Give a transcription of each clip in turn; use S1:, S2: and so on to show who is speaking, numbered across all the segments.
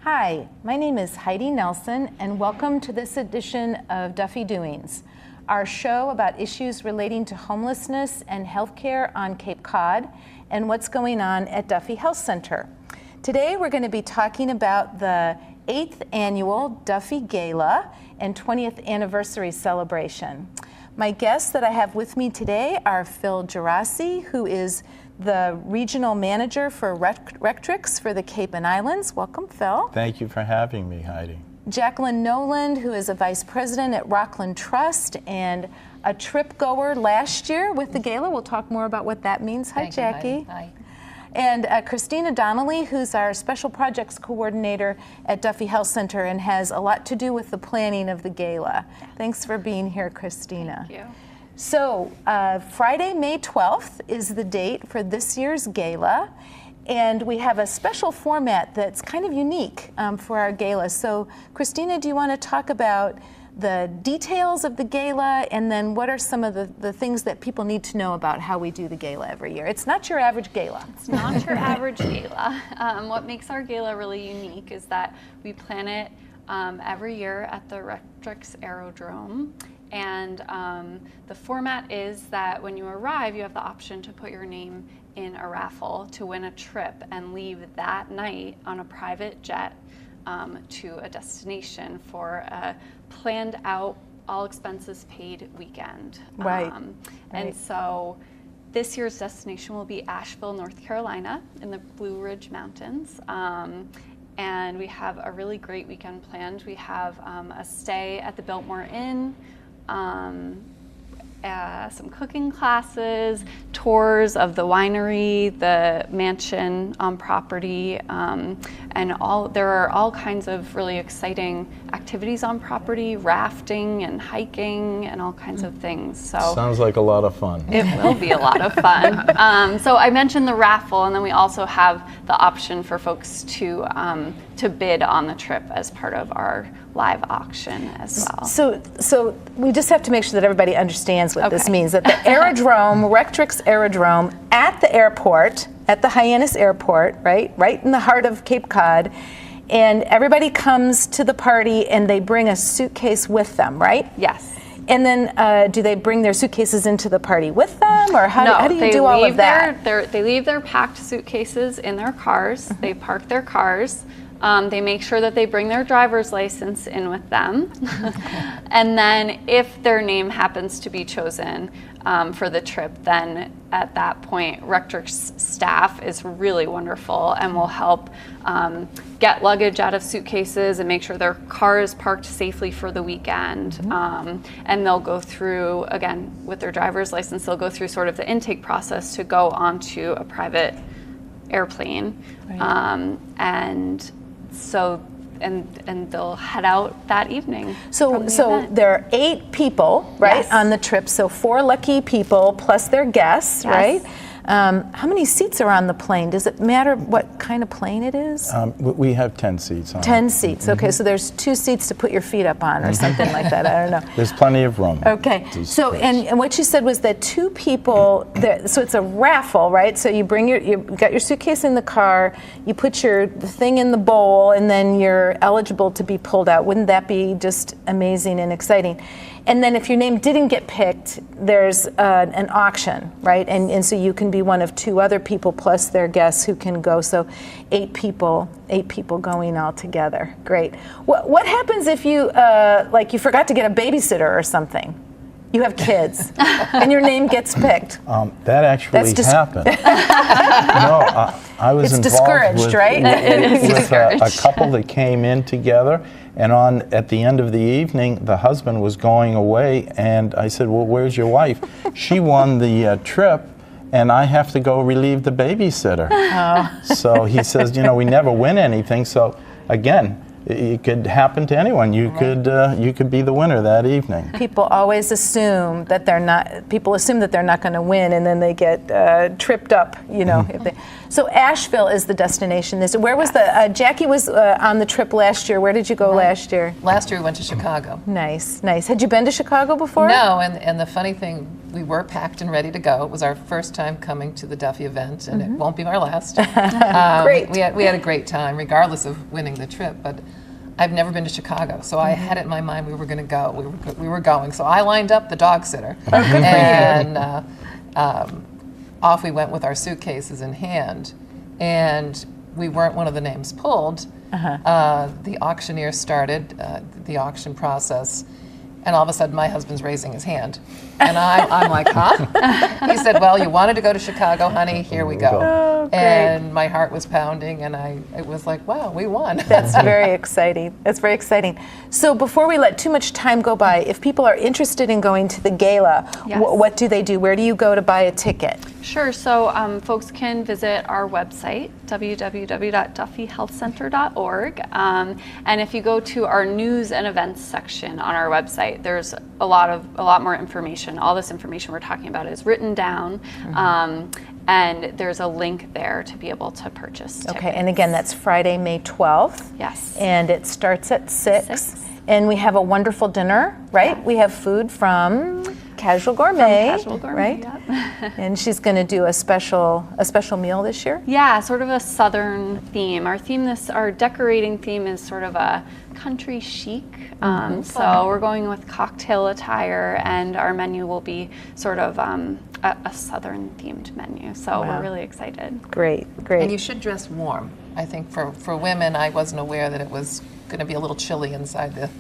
S1: Hi, my name is Heidi Nelson, and welcome to this edition of Duffy Doings, our show about issues relating to homelessness and healthcare on Cape Cod and what's going on at Duffy Health Center. Today we're going to be talking about the 8th annual Duffy Gala and 20th anniversary celebration. My guests that I have with me today are Phil Gerasi, who is the regional manager for Rectrix for the Cape and Islands. Welcome, Phil.
S2: Thank you for having me, Heidi.
S1: Jacqueline Noland, who is a vice president at Rockland Trust and a trip goer last year with the gala. We'll talk more about what that means. Hi, Jackie.
S3: Hi.
S1: And Christina Donnelly, who's our special projects coordinator at Duffy Health Center and has a lot to do with the planning of the gala. Thanks for being here, Christina.
S3: Thank you.
S1: So Friday, May 12th is the date for this year's gala, and we have a special format that's kind of unique for our gala. So Christina, do you want to talk about the details of the gala, and then what are some of the things that people need to know about how we do the gala every year? It's not your average gala.
S3: It's not your average gala. What makes our gala really unique is that we plan it every year at the Rectrix Aerodrome. And the format is that when you arrive, you have the option to put your name in a raffle to win a trip and leave that night on a private jet to a destination for a planned out, all expenses paid weekend.
S1: Right.
S3: And so this year's destination will be Asheville, North Carolina in the Blue Ridge Mountains. And we have a really great weekend planned. We have a stay at the Biltmore Inn, some cooking classes, tours of the winery, the mansion on property, and there are all kinds of really exciting activities on property, rafting and hiking and all kinds of things. So
S2: sounds like a lot of fun.
S3: it will be a lot of fun. So I mentioned the raffle, and then we also have the option for folks to bid on the trip as part of our live auction as well.
S1: So we just have to make sure that everybody understands what this means, that the aerodrome, Rectrix Aerodrome at the airport, at the Hyannis Airport, right in the heart of Cape Cod, and everybody comes to the party and they bring a suitcase with them, right?
S3: Yes.
S1: And then do they bring their suitcases into the party with them, or how do you do all of that?
S3: They leave their packed suitcases in their cars. They park their cars. They make sure that they bring their driver's license in with them. And then if their name happens to be chosen for the trip, then at that point, Rectrix staff is really wonderful and will help get luggage out of suitcases and make sure their car is parked safely for the weekend. And they'll go through, again, with their driver's license, they'll go through sort of the intake process to go onto a private airplane.
S1: Right.
S3: And they'll head out that evening.
S1: So there are 8 people, right,
S3: Yes.
S1: on the trip. So 4 lucky people plus their guests,
S3: Yes.
S1: right? How many seats are on the plane? Does it matter what kind of plane it is?
S2: We have 10 seats on
S1: 10
S2: it.
S1: seats. Okay, so there's 2 seats to put your feet up on, or something like that. I don't know.
S2: There's plenty of room.
S1: Okay, so and what you said was that 2 people. So it's a raffle, right? So you bring you got your suitcase in the car, you put your thing in the bowl, and then you're eligible to be pulled out. Wouldn't that be just amazing and exciting? And then if your name didn't get picked, there's an auction, right? And so you can be one of 2 other people plus their guests who can go. So 8 people going all together. Great. What happens if you you forgot to get a babysitter or something? You have kids, and your name gets picked.
S2: That actually happened. I was
S1: It's
S2: involved
S1: discouraged, right?
S2: with a couple that came in together, and at the end of the evening, the husband was going away, and I said, "Well, where's your wife?" She won the trip, and I have to go relieve the babysitter.
S1: Oh.
S2: So he says, we never win anything. So again, it could happen to anyone. You could be the winner that evening.
S1: People always assume that they're not. People assume that they're not going to win, and then they get tripped up. So Asheville is the destination. Where was Jackie was on the trip last year. Where did you go last year?
S4: Last year we went to Chicago.
S1: Nice. Had you been to Chicago before?
S4: No, and the funny thing, we were packed and ready to go. It was our first time coming to the Duffy event, and it won't be our last.
S1: Great.
S4: We had a great time, regardless of winning the trip. But I've never been to Chicago, so I had it in my mind we were going to go. We were going, so I lined up the dog sitter, and off we went with our suitcases in hand. And we weren't one of the names pulled. The auctioneer started the auction process, and all of a sudden my husband's raising his hand. And I'm like, huh? He said, well, you wanted to go to Chicago, honey, here we go.
S1: Oh, great.
S4: And my heart was pounding, and it was like, wow, we won.
S1: That's very exciting. That's very exciting. So before we let too much time go by, if people are interested in going to the gala,
S3: Yes.
S1: what do they do? Where do you go to buy a ticket?
S3: Sure. So folks can visit our website, www.duffyhealthcenter.org. And if you go to our news and events section on our website, there's a lot more information. All this information we're talking about is written down. And there's a link there to be able to purchase tickets.
S1: Okay, and again, that's Friday, May 12th.
S3: Yes.
S1: And it starts at 6.
S3: 6.
S1: And we have a wonderful dinner, right?
S3: Yeah.
S1: We have food from Casual Gourmet,
S3: Casual Gourmet,
S1: right?
S3: yep.
S1: And she's going to do a special meal this year.
S3: Yeah, sort of a southern theme. Our decorating theme is sort of a country chic. So we're going with cocktail attire, and our menu will be sort of a southern themed menu. So we're really excited.
S1: Great, great.
S4: And you should dress warm. I think for women, I wasn't aware that it was going to be a little chilly inside the.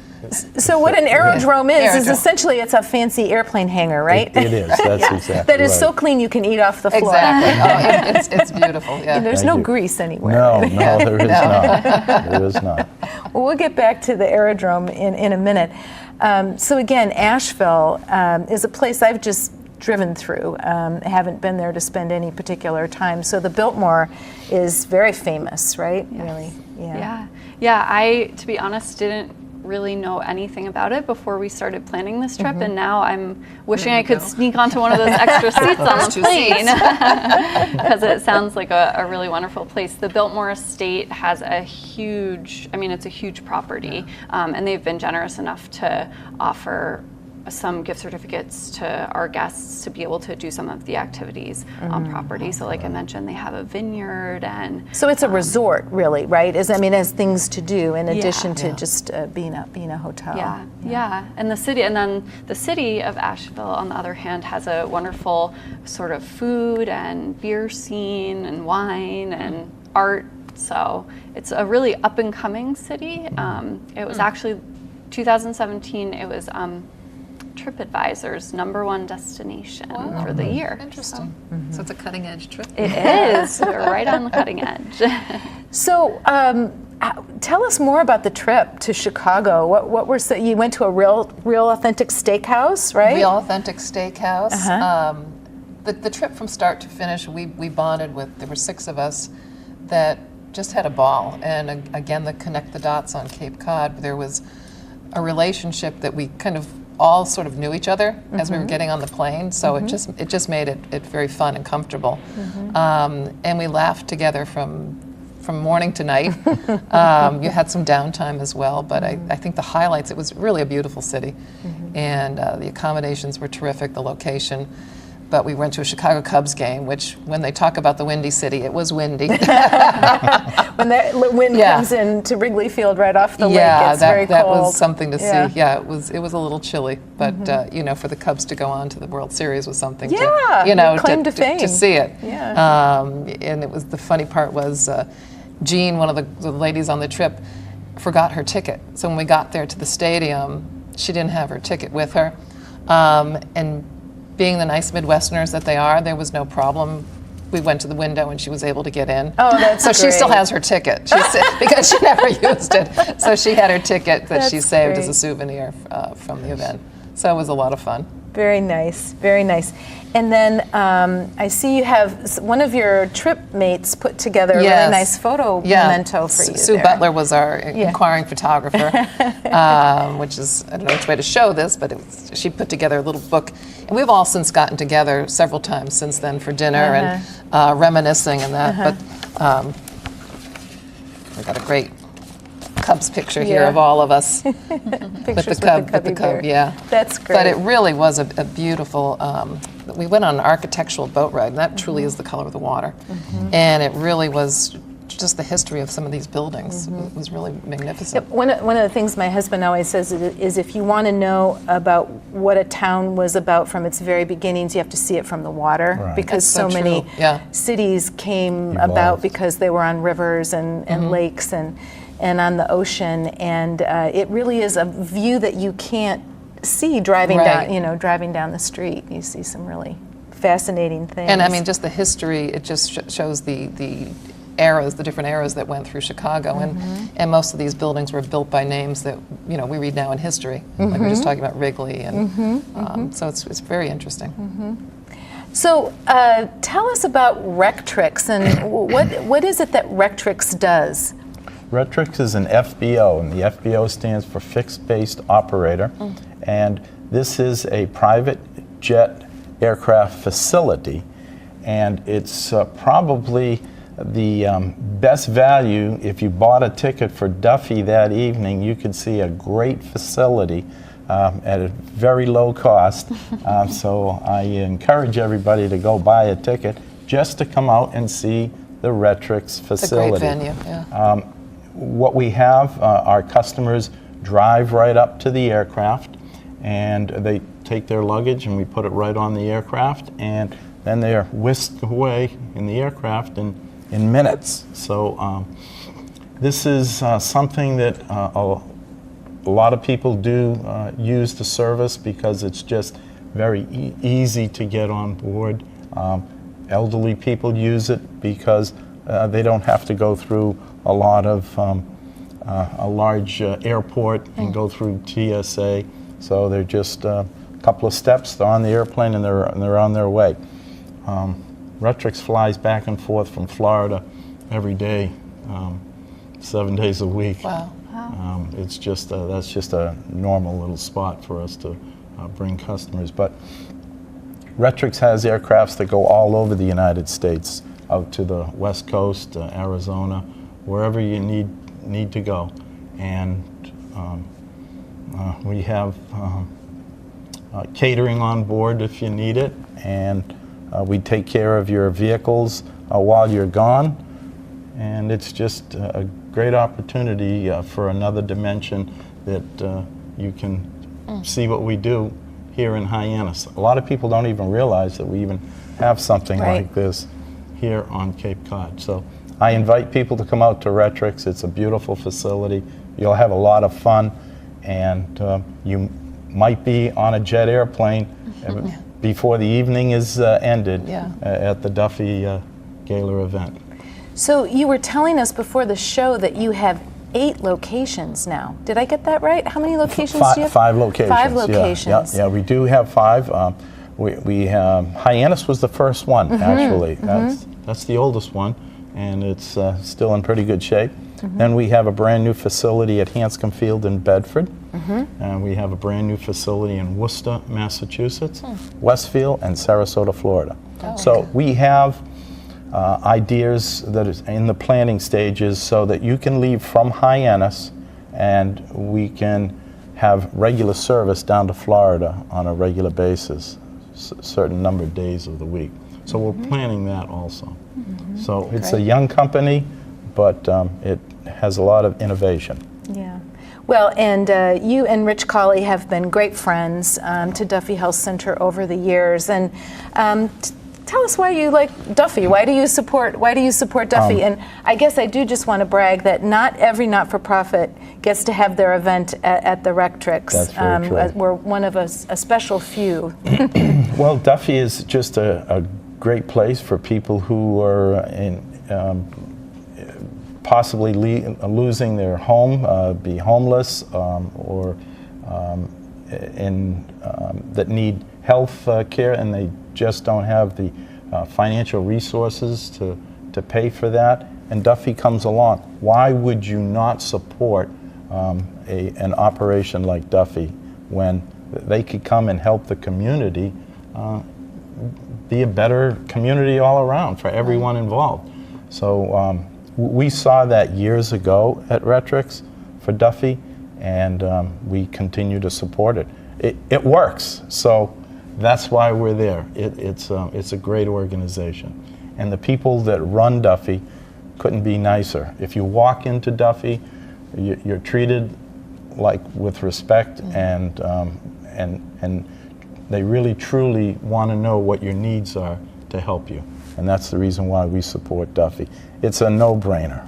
S1: So what an aerodrome is
S4: Aerodrome.
S1: essentially it's a fancy airplane hangar, right?
S2: It is. That's exactly
S1: That is
S2: right.
S1: so clean you can eat off the floor.
S4: Exactly. Oh, it's beautiful. Yeah.
S1: There's
S2: Thank
S1: no
S2: you.
S1: grease anywhere.
S2: No, there is not. There is not.
S1: Well, we'll get back to the aerodrome in a minute. So again, Asheville is a place I've just driven through. Haven't been there to spend any particular time. So the Biltmore is very famous, right?
S3: Yes.
S1: Really.
S3: Yeah. I, to be honest, didn't really know anything about it before we started planning this trip, and now I'm wishing I could sneak onto one of those extra seats on the plane because it sounds like a really wonderful place. The Biltmore Estate has it's a huge property, and they've been generous enough to offer some gift certificates to our guests to be able to do some of the activities on property. So like I mentioned, they have a vineyard, and
S1: So it's a resort, really, right? As things to do in addition to
S4: Yeah.
S1: just being a hotel.
S3: Yeah. And the city of Asheville, on the other hand, has a wonderful sort of food and beer scene and wine and art. So it's a really up and coming city. It was actually 2017. It was TripAdvisor's #1 destination for the year.
S4: Interesting. So it's a cutting edge trip.
S3: It is. We're right on the cutting edge.
S1: So tell us more about the trip to Chicago. You went to a real authentic steakhouse, right?
S4: Real authentic steakhouse. The trip from start to finish, we bonded with. There were 6 of us that just had a ball. And again, the connect the dots on Cape Cod. There was a relationship that we kind of all sort of knew each other as we were getting on the plane, so it just made it very fun and comfortable. And we laughed together from morning to night. You had some downtime as well, but I think the highlights, it was really a beautiful city, and the accommodations were terrific, the location. But we went to a Chicago Cubs game, which, when they talk about the windy city, it was windy.
S1: When that wind comes in to Wrigley Field right off the lake, it's very cold.
S4: That was something to see.
S1: Yeah.
S4: It was a little chilly, but for the Cubs to go on to the World Series was something
S1: claim to fame.
S4: To see it.
S1: Yeah.
S4: And it was, the funny part was Jean, one of the ladies on the trip, forgot her ticket. So when we got there to the stadium, she didn't have her ticket with her, and being the nice Midwesterners that they are, there was no problem. We went to the window and she was able to get in.
S1: Oh, that's
S4: so she still
S1: great.
S4: has her ticket because she never used it. So she had her ticket that she
S1: That's
S4: saved as
S1: great.
S4: a souvenir from the event. So it was a lot of fun.
S1: Very nice, very nice. And then I see you have one of your trip mates put together a really nice photo memento for you.
S4: Sue
S1: there.
S4: Butler was our inquiring photographer, which is, I don't know which way to show this, but she put together a little book. And we've all since gotten together several times since then for dinner and reminiscing and that. But we got a great Cubs picture here of all of us
S1: Pictures
S4: with the Cub.
S1: Cubby Bear.
S4: Yeah.
S1: That's great.
S4: But it really was a beautiful we went on an architectural boat ride, and that truly is the color of the water. And it really was just the history of some of these buildings. It was really magnificent.
S1: Yep. One of the things my husband always says is if you want to know about what a town was about from its very beginnings, you have to see it from the water.
S2: Right.
S1: Because
S4: That's so
S1: so many
S4: true. Yeah.
S1: cities came
S2: Evolved.
S1: about because they were on rivers and lakes and on the ocean. And it really is a view that you can't see driving
S4: Right.
S1: down, driving down the street. You see some really fascinating things.
S4: And I mean, just the history, it just shows the eras, the different eras that went through Chicago, and most of these buildings were built by names that we read now in history. Like we were just talking about Wrigley, and so it's very interesting.
S1: So tell us about Rectrix and what is it that Rectrix does?
S2: Rectrix is an FBO, and the FBO stands for Fixed Based Operator, and this is a private jet aircraft facility, and it's probably the best value. If you bought a ticket for Duffy that evening, you could see a great facility at a very low cost. So I encourage everybody to go buy a ticket just to come out and see the Rectrix facility.
S4: It's a great venue, yeah.
S2: What we have, our customers drive right up to the aircraft, and they take their luggage and we put it right on the aircraft, and then they are whisked away in the aircraft in minutes. So this is something that a lot of people do use the service because it's just very easy to get on board. Elderly people use it because they don't have to go through a lot of a large airport and go through TSA. So they're just a couple of steps, they're on the airplane, and they're on their way. Rectrix flies back and forth from Florida every day, 7 days a week.
S4: Wow.
S2: It's just that's just a normal little spot for us to bring customers. But Rectrix has aircrafts that go all over the United States, out to the West Coast, Arizona, wherever you need to go, and we have catering on board if you need it, and we take care of your vehicles while you're gone, and it's just a great opportunity for another dimension that you can see what we do here in Hyannis. A lot of people don't even realize that we even have something like this here on Cape Cod. So I invite people to come out to Rectrix. It's a beautiful facility. You'll have a lot of fun, and you might be on a jet airplane before the evening is ended at the Duffy Gala event.
S1: So you were telling us before the show that you have 8 locations now. Did I get that right? How many locations do you have?
S2: 5 locations.
S1: 5 locations.
S2: Yeah, we do have 5. We Hyannis was the first one, actually. That's the oldest one, and it's still in pretty good shape. Then we have a brand new facility at Hanscom Field in Bedford, and we have a brand new facility in Worcester, Massachusetts, Westfield, and Sarasota, Florida. So we have ideas that is in the planning stages so that you can leave from Hyannis and we can have regular service down to Florida on a regular basis, certain number of days of the week. So we're planning that also. So it's a young company, but it has a lot of innovation.
S1: Yeah. Well, and you and Rich Colley have been great friends to Duffy Health Center over the years. And tell us why you like Duffy. Why do you support Duffy? And I guess I do just want to brag that not every not-for-profit gets to have their event at the Rectrix.
S2: That's very true.
S1: We're one of a special few.
S2: Well, Duffy is just a great place for people who are in possibly losing their home, be homeless, or that need health care, and they just don't have the financial resources to pay for that. And Duffy comes along. Why would you not support an operation like Duffy when they could come and help the community be a better community all around for everyone involved? So we saw that years ago at Rectrix for Duffy, and we continue to support it. It works. So That's why we're there. It's a great organization. And the people that run Duffy couldn't be nicer. If you walk into Duffy, you're treated like with respect, and they really truly want to know what your needs are to help you. And that's the reason why we support Duffy. It's a no-brainer.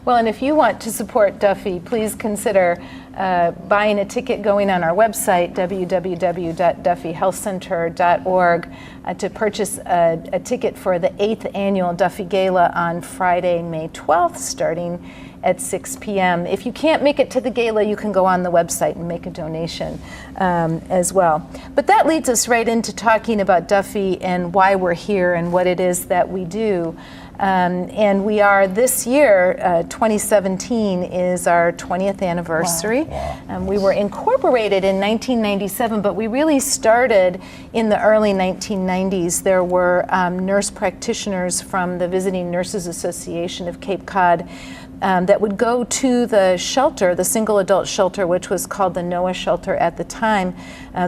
S1: Well, and if you want to support Duffy, please consider buying a ticket, going on our website, www.duffyhealthcenter.org, to purchase a ticket for the 8th annual Duffy Gala on Friday, May 12th, starting at 6 p.m. If you can't make it to the gala, you can go on the website and make a donation as well. But that leads us right into talking about Duffy and why we're here and what it is that we do. And we are this year, 2017 is our 20th anniversary. Wow. We were incorporated in 1997, but we really started in the early 1990s. There were nurse practitioners from the Visiting Nurses Association of Cape Cod that would go to the shelter, the single adult shelter, which was called the NOAA shelter at the time.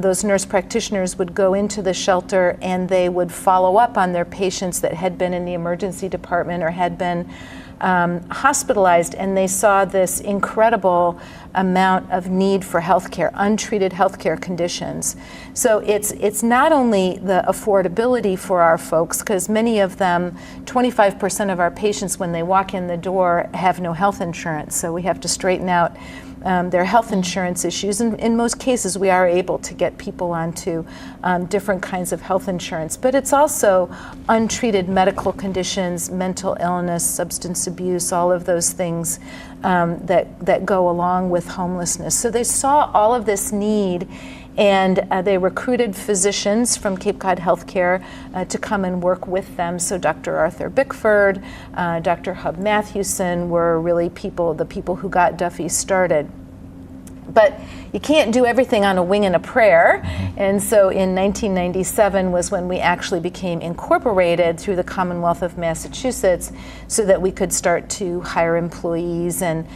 S1: Those nurse practitioners would go into the shelter and they would follow up on their patients that had been in the emergency department or had been hospitalized, and they saw this incredible amount of need for healthcare, untreated healthcare conditions. So it's not only the affordability for our folks, because many of them, 25% of our patients when they walk in the door have no health insurance, so we have to straighten out their health insurance issues. And in most cases, we are able to get people onto different kinds of health insurance. But it's also untreated medical conditions, mental illness, substance abuse, all of those things that go along with homelessness. So they saw all of this need, and they recruited physicians from Cape Cod Healthcare to come and work with them. So Dr. Arthur Bickford, Dr. Hub Matthewson were really the people who got Duffy started. But you can't do everything on a wing and a prayer. And so in 1997 was when we actually became incorporated through the Commonwealth of Massachusetts so that we could start to hire employees and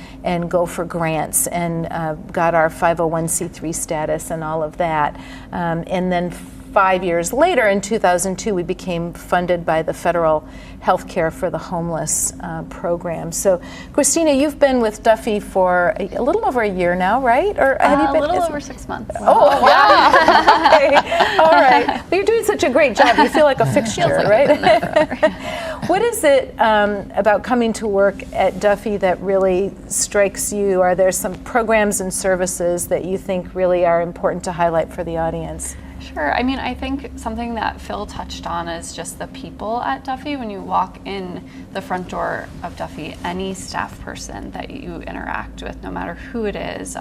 S1: go for grants, and got our 501c3 status and all of that. And then 5 years later, in 2002, we became funded by the Federal Healthcare for the Homeless program. So, Christina, you've been with Duffy for a little over a year now, right? Or have you been?
S3: A little over 6 months.
S1: Oh, wow. Okay. All right. But you're doing such a great job. You feel like a fixture, right? What is it about coming to work at Duffy that really strikes you? Are there some programs and services that you think really are important to highlight for the audience?
S3: Sure. I mean, I think something that Phil touched on is just the people at Duffy. When you walk in the front door of Duffy, any staff person that you interact with, no matter who it is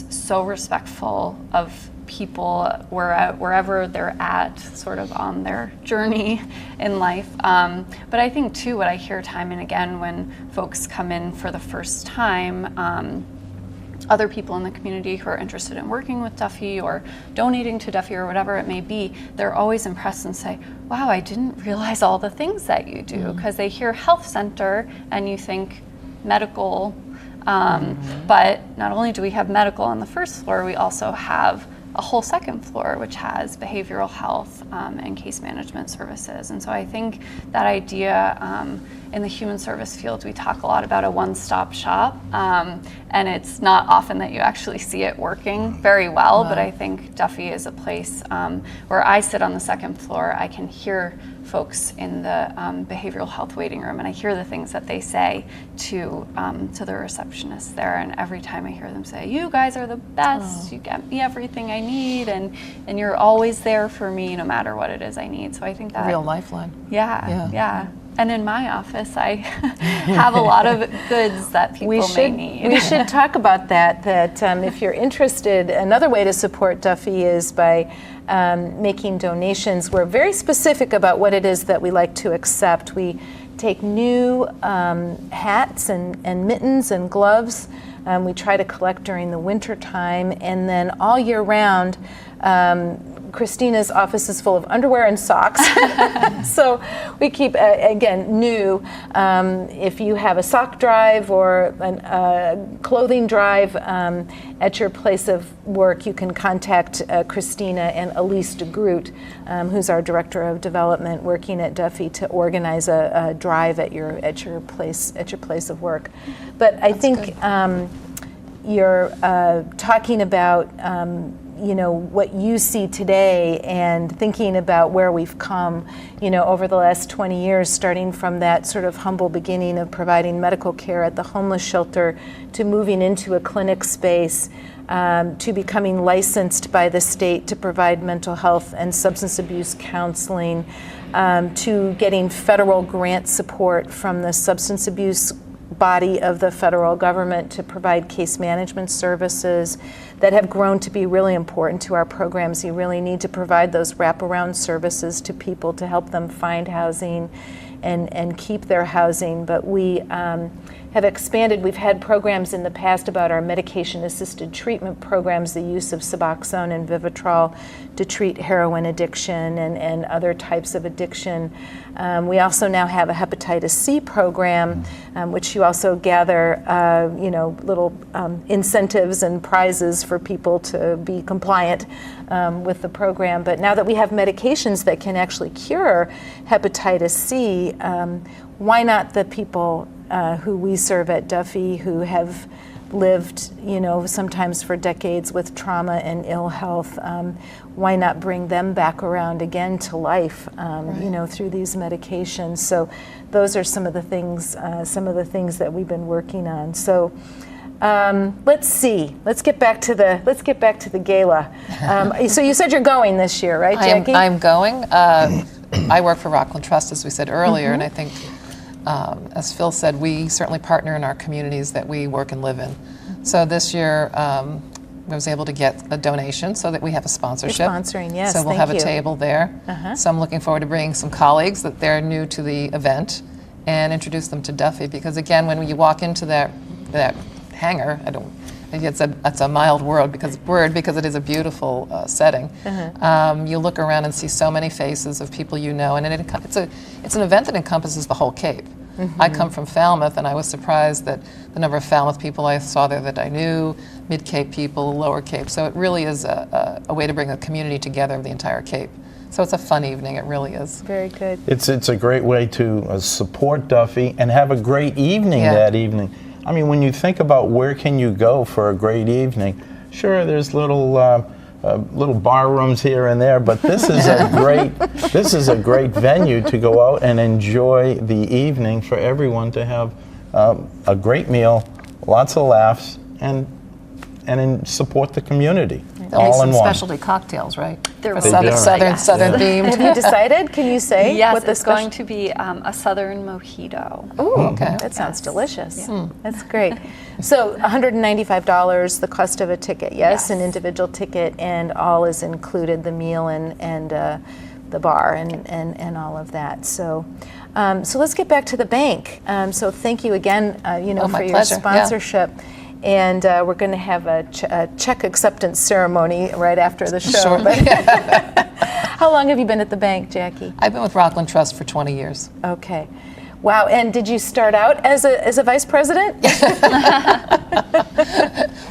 S3: so respectful of people wherever they're at, sort of on their journey in life. But I think too, what I hear time and again when folks come in for the first time, other people in the community who are interested in working with Duffy or donating to Duffy or whatever it may be, they're always impressed and say, wow, I didn't realize all the things that you do, because they hear health center and you think medical, but not only do we have medical on the first floor, we also have a whole second floor which has behavioral health and case management services. And so I think that idea in the human service field, we talk a lot about a one-stop shop, and it's not often that you actually see it working very well, but I think Duffy is a place where I sit on the second floor. I can hear folks in the behavioral health waiting room, and I hear the things that they say to the receptionists there, and every time I hear them say, you guys are the best, you get me everything I need, and you're always there for me no matter what it is I need. So I think that
S4: real lifeline.
S3: Yeah. And in my office, I have a lot of goods that people may need.
S1: We should talk about that if you're interested, another way to support Duffy is by making donations. We're very specific about what it is that we like to accept. We take new hats and mittens and gloves. We try to collect during the winter time, and then all year round, Christina's office is full of underwear and socks. So we keep, again, new. If you have a sock drive or a clothing drive at your place of work, you can contact Christina and Elise de Groot, who's our Director of Development working at Duffy, to organize a drive at your place of work. But I think you're talking about what you see today and thinking about where we've come, over the last 20 years, starting from that sort of humble beginning of providing medical care at the homeless shelter to moving into a clinic space, to becoming licensed by the state to provide mental health and substance abuse counseling, to getting federal grant support from the substance abuse body of the federal government to provide case management services that have grown to be really important to our programs. You really need to provide those wraparound services to people to help them find housing and keep their housing. But we have expanded. We've had programs in the past about our medication-assisted treatment programs, the use of Suboxone and Vivitrol to treat heroin addiction and other types of addiction. We also now have a hepatitis C program, which you also gather, little incentives and prizes for people to be compliant with the program. But now that we have medications that can actually cure hepatitis C, why not the people who we serve at Duffy who have lived, sometimes for decades with trauma and ill health? Why not bring them back around again to life, through these medications? So those are some of the things that we've been working on. So let's see. Let's get back to the gala. So you said you're going this year, right, Jackie?
S4: I'm going. I work for Rockland Trust, as we said earlier, and I think, as Phil said, we certainly partner in our communities that we work and live in. So this year, I was able to get a donation so that we have a sponsorship.
S1: You're sponsoring, yes.
S4: So we'll have a table there. So I'm looking forward to bringing some colleagues that they're new to the event and introduce them to Duffy. Because again, when you walk into that hangar, it's a mild word because it is a beautiful setting. You look around and see so many faces of people and it's an event that encompasses the whole Cape. I come from Falmouth, and I was surprised that the number of Falmouth people I saw there that I knew, Mid-Cape people, Lower Cape. So it really is a way to bring a community together of the entire Cape. So it's a fun evening, it really is.
S1: Very good.
S2: It's a great way to support Duffy and have a great evening that evening. I mean, when you think about where can you go for a great evening, sure, there's little bar rooms here and there, but this is a great venue to go out and enjoy the evening for everyone to have a great meal, lots of laughs, and support the community.
S4: All in one. Specialty cocktails, right?
S3: They're
S4: southern themed.
S1: Have you decided? Can you say?
S3: Yes,
S1: what the
S3: it's going to be a southern mojito.
S1: Ooh, okay. That sounds delicious. Yeah. That's great. So $195, the cost of a ticket, yes, an individual ticket, and all is included, the meal and the bar and all of that. So let's get back to the bank. So thank you again, for your sponsorship. Yeah. And we're going to have a check acceptance ceremony right after the show.
S4: Sure.
S1: How long have you been at the bank, Jackie?
S4: I've been with Rockland Trust for 20 years.
S1: Okay. Wow. And did you start out as a vice president?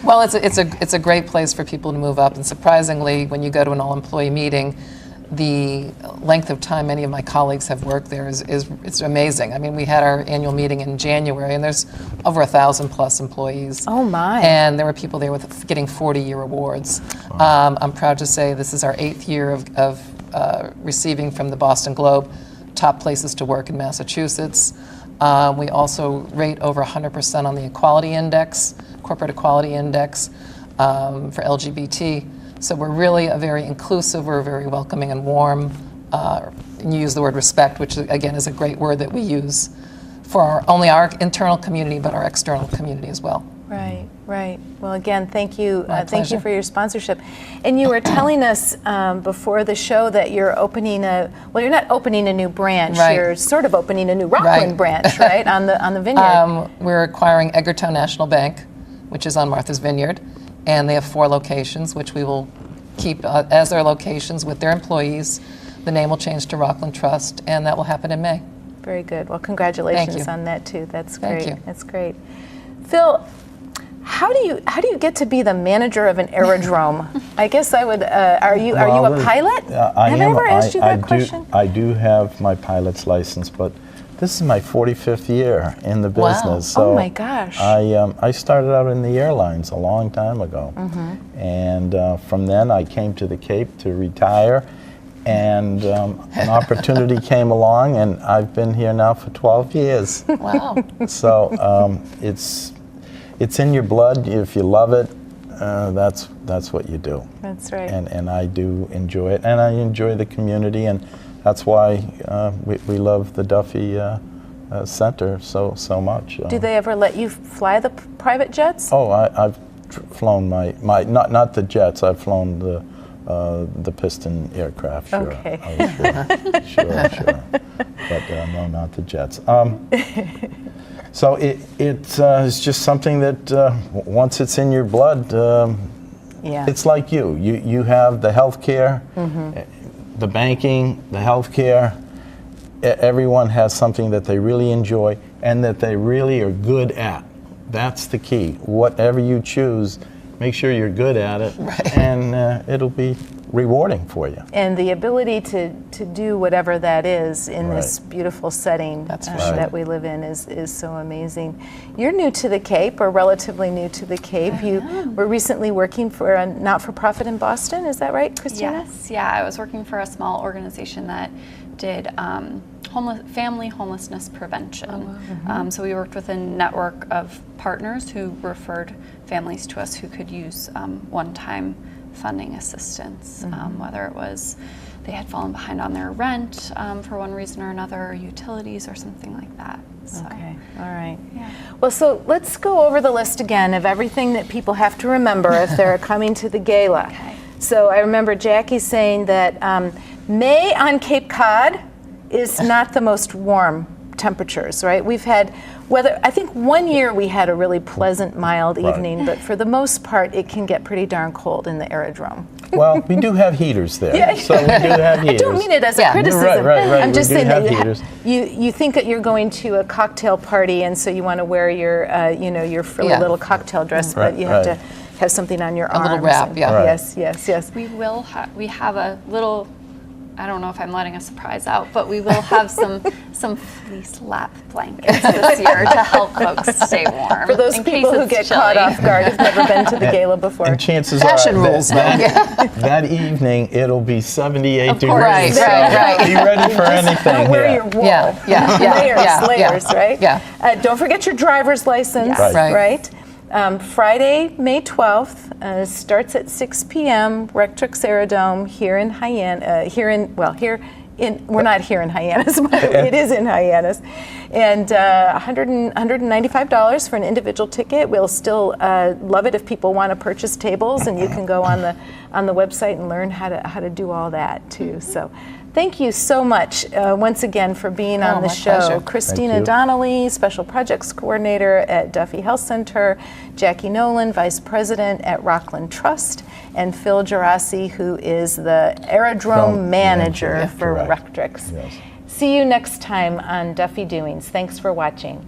S4: Well, it's a great place for people to move up. And surprisingly, when you go to an all-employee meeting, the length of time many of my colleagues have worked there is amazing. I mean, we had our annual meeting in January, and there's over 1,000 plus employees.
S1: Oh my!
S4: And there were people there with getting 40-year awards. I'm proud to say this is our 8th year of receiving from the Boston Globe top places to work in Massachusetts. We also rate over 100% on the Equality Index, Corporate Equality Index for LGBT. So we're really very inclusive, we're very welcoming and warm. And you use the word respect, which again is a great word that we use for only our internal community, but our external community as well.
S1: Right, right. Well, again, thank you. Thank you for your sponsorship. And you were telling us before the show that you're opening you're not opening a new branch.
S4: Right.
S1: You're sort of opening a new Rockland branch, right, on the vineyard.
S4: We're acquiring Edgartown National Bank, which is on Martha's Vineyard. And they have 4 locations, which we will keep as their locations with their employees. The name will change to Rockland Trust, and that will happen in May.
S1: Very good. Well, congratulations
S4: Thank you.
S1: on that too. That's
S4: Thank
S1: great.
S4: you.
S1: That's great. Phil, how do you get to be the manager of an aerodrome? I guess I would. Are you a pilot?
S2: I
S1: Have
S2: am.
S1: I ever asked you that question?
S2: I do have my pilot's license, but this is my 45th year in the
S4: Wow.
S2: business. So
S1: Oh my gosh.
S2: I started out in the airlines a long time ago, and from then I came to the Cape to retire, and an opportunity came along, and I've been here now for 12 years.
S4: Wow.
S2: So it's in your blood. If you love it, that's what you do.
S1: That's right.
S2: And I do enjoy it, and I enjoy the community, and that's why we love the Duffy Center so much.
S1: Do they ever let you fly the private jets?
S2: Oh, I've flown my not the jets. I've flown the piston aircraft. Sure.
S1: Okay.
S2: Oh, sure. But no, not the jets. So it's just something that once it's in your blood,
S1: Yeah.
S2: it's like you have the healthcare, the banking, the healthcare. Everyone has something that they really enjoy and that they really are good at. That's the key. Whatever you choose, make sure you're good at it, and it'll be rewarding for you.
S1: And the ability to do whatever that is in this
S2: Right.
S1: beautiful setting
S4: That's
S2: right.
S1: that we live in is so amazing. You're new to the Cape, or relatively new to the Cape. You were recently working for a not-for-profit in Boston, is that right, Christina?
S3: Yes, yeah, I was working for a small organization that did family homelessness prevention. So we worked with a network of partners who referred families to us who could use one-time funding assistance, whether it was they had fallen behind on their rent for one reason or another, or utilities or something like that. So,
S1: Okay, all right.
S3: yeah.
S1: Well, so let's go over the list again of everything that people have to remember if they're coming to the gala.
S3: Okay.
S1: So I remember Jackie saying that May on Cape Cod is not the most warm temperatures, right? We've had weather, I think one year we had a really pleasant, mild
S2: Right.
S1: evening, but for the most part, it can get pretty darn cold in the aerodrome.
S2: Well, we do have heaters there,
S1: Yeah.
S2: so we do have heaters.
S1: I don't mean it as a
S4: Yeah.
S1: criticism.
S2: Right.
S1: I'm just
S2: We do
S1: saying
S2: have
S1: that
S2: heaters.
S1: you think that you're going to a cocktail party, and so you want to wear your your frilly
S4: Yeah.
S1: little cocktail dress, but
S2: Right,
S1: you have
S2: right.
S1: to have something on your
S4: A
S1: arms.
S4: little wrap,
S1: and-
S4: yeah.
S2: Right.
S1: Yes.
S3: We have a little, I don't know if I'm letting a surprise out, but we will have some fleece lap blankets this year to help folks stay warm.
S1: For those
S3: in case
S1: people who
S3: it's
S1: get
S3: chilly.
S1: caught off guard who've never been to the gala before.
S2: And chances
S4: Fashion
S2: are
S4: rules, though.
S2: that evening it'll be 78
S3: Of
S2: degrees.
S3: course.
S4: Right,
S2: so
S4: right.
S2: Be ready for anything.
S1: Don't wear
S2: yeah.
S1: your wool.
S4: Yeah.
S1: Layers, right?
S4: Yeah.
S1: Don't forget your driver's license,
S3: Yes.
S4: Right.
S1: Friday, May 12th, starts at 6 p.m. Rectrix Aerodome here in we're not here in Hyannis, but it is in Hyannis. And $195 for an individual ticket. We'll still love it if people want to purchase tables, and you can go on the website and learn how to do all that too. So thank you so much once again for being on the
S4: my
S1: show.
S4: pleasure.
S1: Christina
S2: Thank you.
S1: Donnelly, Special Projects Coordinator at Duffy Health Center, Jackie Nolan, Vice President at Rockland Trust, and Phil Gerasi, who is the Aerodrome Manager
S2: Manager,
S1: for
S2: correct.
S1: Rectrix.
S2: Yes.
S1: See you next time on Duffy Doings. Thanks for watching.